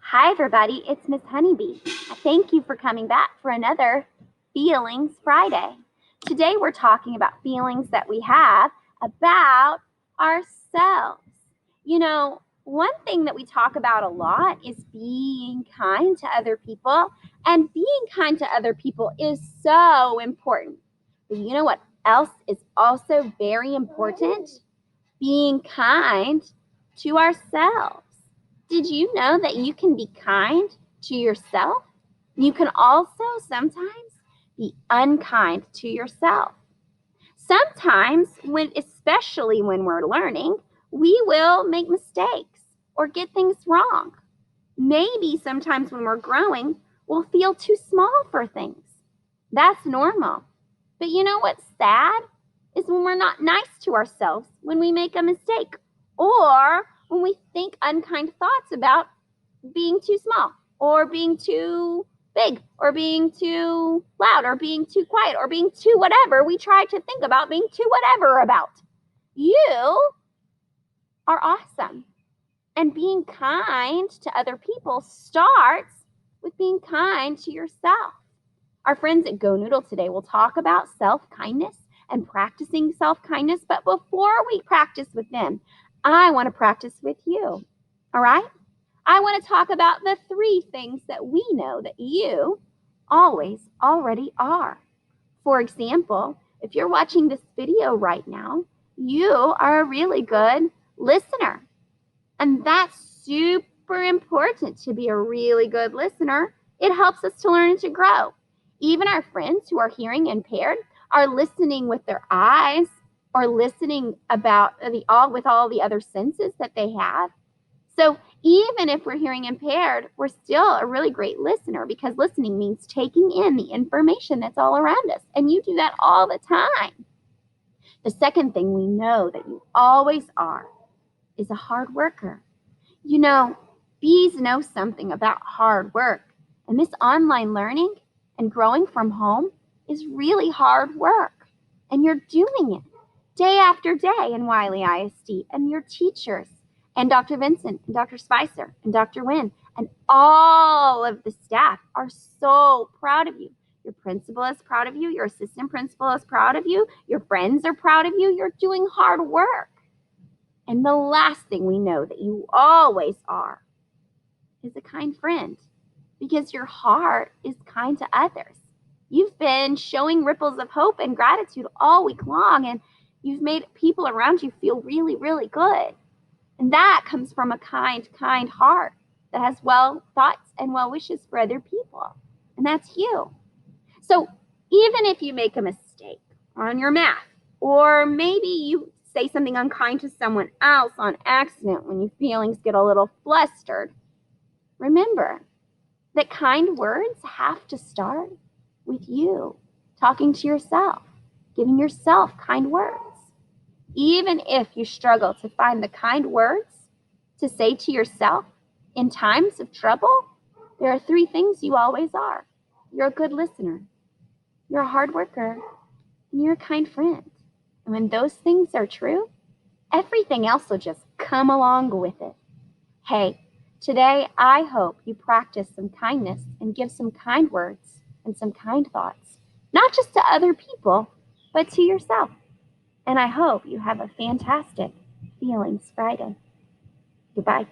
Hi, everybody. It's Miss Honeybee. Thank you for coming back for another Feelings Friday. Today, we're talking about feelings that we have about ourselves. You know, one thing that we talk about a lot is being kind to other people, and being kind to other people is so important. But you know what else is also very important? Being kind to ourselves. Did you know that you can be kind to yourself? You can also sometimes be unkind to yourself. Sometimes, especially when we're learning, we will make mistakes or get things wrong. Maybe sometimes when we're growing, we'll feel too small for things. That's normal. But you know what's sad? Is when we're not nice to ourselves when we make a mistake, or when we think unkind thoughts about being too small, or being too big, or being too loud, or being too quiet, or being too whatever we try to think about being too whatever about. You are awesome. And being kind to other people starts with being kind to yourself. Our friends at Go Noodle today will talk about self-kindness and practicing self-kindness. But before we practice with them, I want to practice with you. All right? I want to talk about the 3 things that we know that you always already are. For example, if you're watching this video right now, you are a really good listener. And that's super important to be a really good listener. It helps us to learn and to grow. Even our friends who are hearing impaired are listening with their eyes, or listening with all the other senses that they have. So even if we're hearing impaired, we're still a really great listener, because listening means taking in the information that's all around us. And you do that all the time. The second thing we know that you always are is a hard worker. You know, bees know something about hard work. And this online learning and growing from home is really hard work. And you're doing it day after day in Wiley ISD. And your teachers, and Dr. Vincent, and Dr. Spicer, and Dr. Wynn, and all of the staff are so proud of you. Your principal is proud of you. Your assistant principal is proud of you. Your friends are proud of you. You're doing hard work. And the last thing we know that you always are is a kind friend, because your heart is kind to others. You've been showing ripples of hope and gratitude all week long, and you've made people around you feel really, really good. And that comes from a kind heart that has well thoughts and well wishes for other people. And that's you. So even if you make a mistake on your math, or maybe you say something unkind to someone else on accident when your feelings get a little flustered, remember that kind words have to start with you talking to yourself, giving yourself kind words. Even if you struggle to find the kind words to say to yourself in times of trouble, there are 3 things you always are. You're a good listener, you're a hard worker, and you're a kind friend. And when those things are true, everything else will just come along with it. Hey, today I hope you practice some kindness and give some kind words and some kind thoughts, not just to other people, but to yourself. And I hope you have a fantastic Feelings Friday. Goodbye.